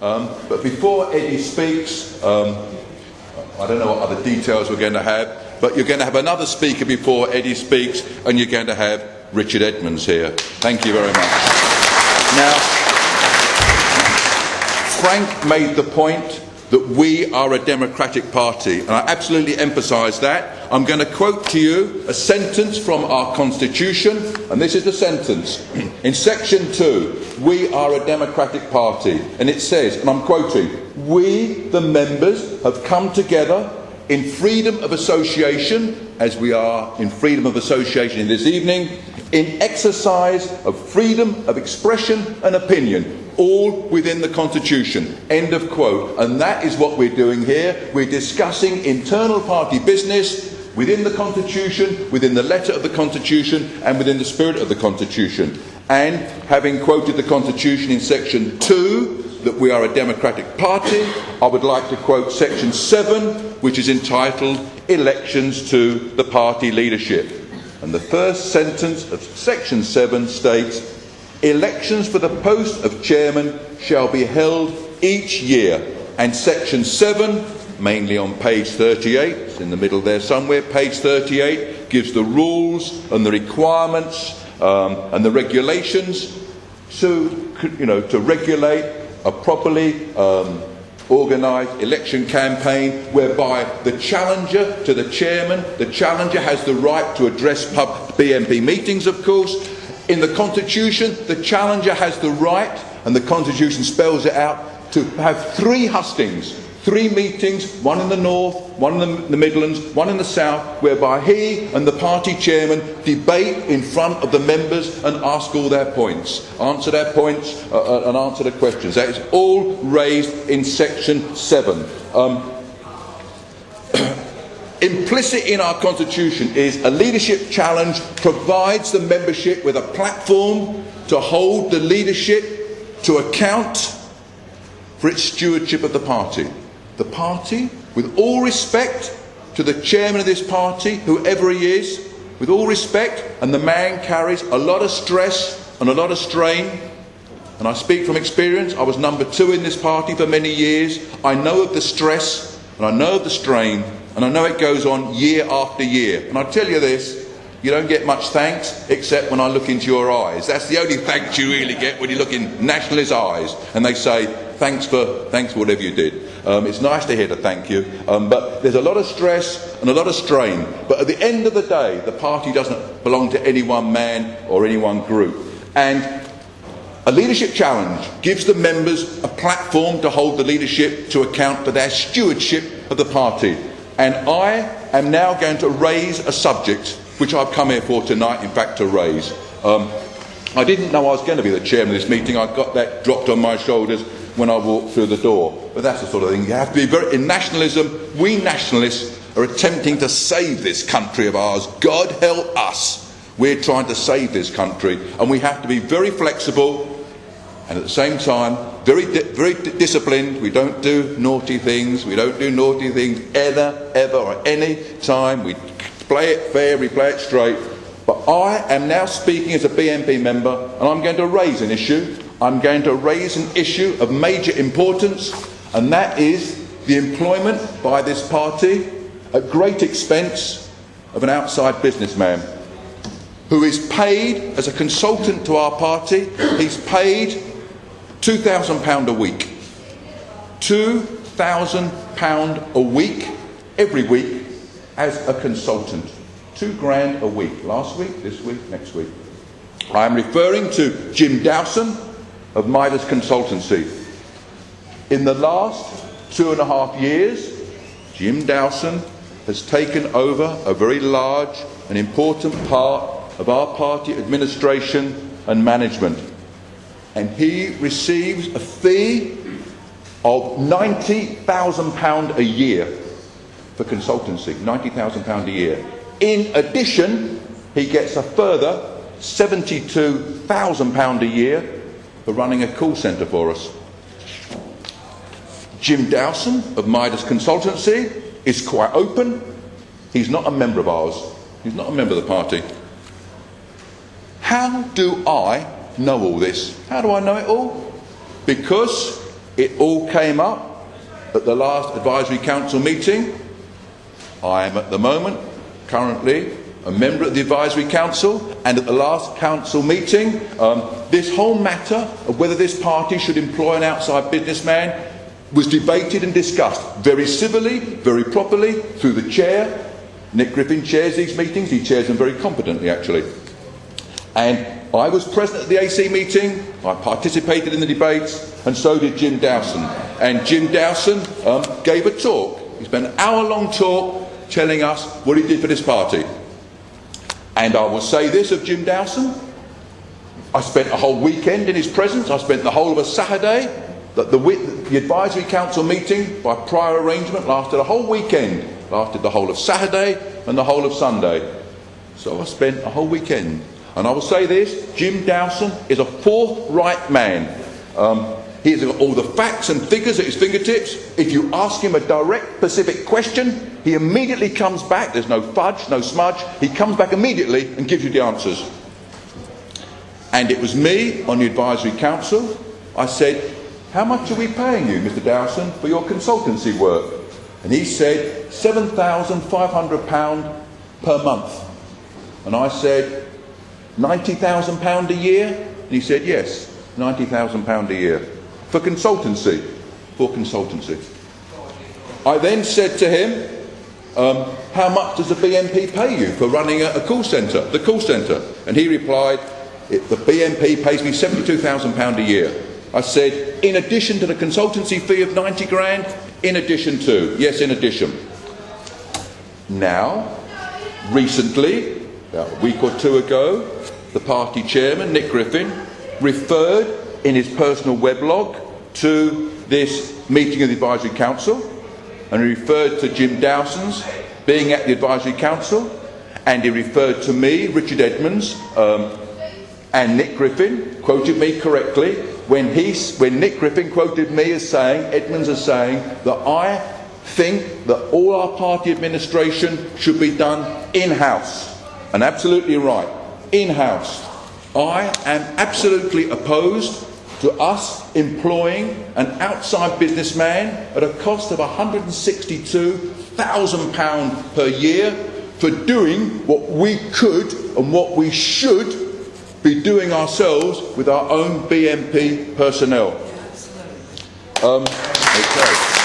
But before Eddie speaks, I don't know what other details we're going to have, but you're going to have another speaker before Eddie speaks, and you're going to have Richard Edmonds here. Thank you very much. Now, Frank made the point that we are a democratic party, and I absolutely emphasise that. I'm going to quote to you a sentence from our constitution, and this is the sentence. In section 2, we are a democratic party, and it says, and I'm quoting, "We, the members, have come together in freedom of association, as we are in freedom of association this evening, in exercise of freedom of expression and opinion, all within the Constitution." End of quote. And that is what we're doing here. We're discussing internal party business within the Constitution, within the letter of the Constitution, and within the spirit of the Constitution. And having quoted the Constitution in section 2, that we are a democratic party, I would like to quote section 7, which is entitled Elections to the Party Leadership. And the first sentence of section 7 states, "Elections for the post of chairman shall be held each year." And section 7, mainly on page 38, it's in the middle there somewhere, page 38, gives the rules and the requirements and the regulations to regulate a properly organised election campaign, whereby the challenger to the chairman, the challenger has the right to address BNP meetings, of course. In the Constitution, the challenger has the right, and the Constitution spells it out, to have 3 hustings, 3 meetings, one in the north, one in the Midlands, one in the south, whereby he and the party chairman debate in front of the members and ask all their points, answer their points and answer the questions. That is all raised in section 7. Implicit in our Constitution is a leadership challenge provides the membership with a platform to hold the leadership to account for its stewardship of the party. The party, with all respect to the chairman of this party, whoever he is, with all respect, and the man carries a lot of stress and a lot of strain, and I speak from experience. I was number 2 in this party for many years. I know of the stress and I know of the strain, and I know it goes on year after year. And I tell you this, you don't get much thanks except when I look into your eyes. That's the only thanks you really get, when you look in nationalists' eyes and they say, thanks for whatever you did. It's nice to hear the thank you, but there's a lot of stress and a lot of strain. But at the end of the day, the party doesn't belong to any one man or any one group. And a leadership challenge gives the members a platform to hold the leadership to account for their stewardship of the party. And I am now going to raise a subject which I've come here for tonight, in fact, to raise. I didn't know I was going to be the chairman of this meeting. I got that dropped on my shoulders when I walked through the door. But that's the sort of thing you have to be very... In nationalism, we nationalists are attempting to save this country of ours. God help us. We're trying to save this country, and we have to be very flexible and at the same time very disciplined. We don't do naughty things. We don't do naughty things ever, or any time. We play it fair, we play it straight. But I am now speaking as a BNP member, and I'm going to raise an issue. I'm going to raise an issue of major importance, and that is the employment by this party at great expense of an outside businessman who is paid as a consultant to our party. He's paid £2,000 a week. £2,000 a week, every week, as a consultant. £2,000 a week. Last week, this week, next week. I am referring to Jim Dowson of Midas Consultancy. In the last 2.5 years, Jim Dowson has taken over a very large and important part of our party administration and management. And he receives a fee of £90,000 a year for consultancy. £90,000 a year. In addition, he gets a further £72,000 a year for running a call centre for us. Jim Dowson of Midas Consultancy is quite open. He's not a member of ours. He's not a member of the party. How do I know all this? How do I know it all? Because It all came up at the last Advisory Council meeting. I am at the moment currently a member of the Advisory Council, and at the last council meeting this whole matter of whether this party should employ an outside businessman was debated and discussed very civilly, very properly, through the chair. Nick Griffin chairs these meetings. He chairs them very competently, actually. And I was present at the AC meeting. I participated in the debates, and so did Jim Dowson. And Jim Dowson gave a talk. He spent an hour-long talk telling us what he did for this party. And I will say this of Jim Dowson: I spent a whole weekend in his presence. I spent the whole of a Saturday. The Advisory Council meeting, by prior arrangement, lasted a whole weekend. Lasted the whole of Saturday and the whole of Sunday. So I spent a whole weekend. And I will say this: Jim Dowson is a forthright man. He's got all the facts and figures at his fingertips. If you ask him a direct, specific question, he immediately comes back. There's no fudge, no smudge. He comes back immediately and gives you the answers. And it was me on the Advisory Council. I said, "How much are we paying you, Mr. Dowson, for your consultancy work?" And he said, £7,500 per month. And I said, £90,000 a year? And he said, yes, £90,000 a year. For consultancy. For consultancy. I then said to him, how much does the BNP pay you for running a call centre, the call centre? And he replied, the BNP pays me £72,000 a year. I said, in addition to the consultancy fee of 90 grand, in addition to, yes, in addition. Now, recently, about a week or two ago, the party chairman, Nick Griffin, referred in his personal weblog to this meeting of the Advisory Council, and he referred to Jim Dowson's being at the Advisory Council, and he referred to me, Richard Edmonds, and Nick Griffin quoted me correctly when Nick Griffin quoted me as saying, Edmonds as saying, that I think that all our party administration should be done in-house. And absolutely right, in-house. I am absolutely opposed to us employing an outside businessman at a cost of £162,000 per year for doing what we could and what we should be doing ourselves with our own BNP personnel. Okay.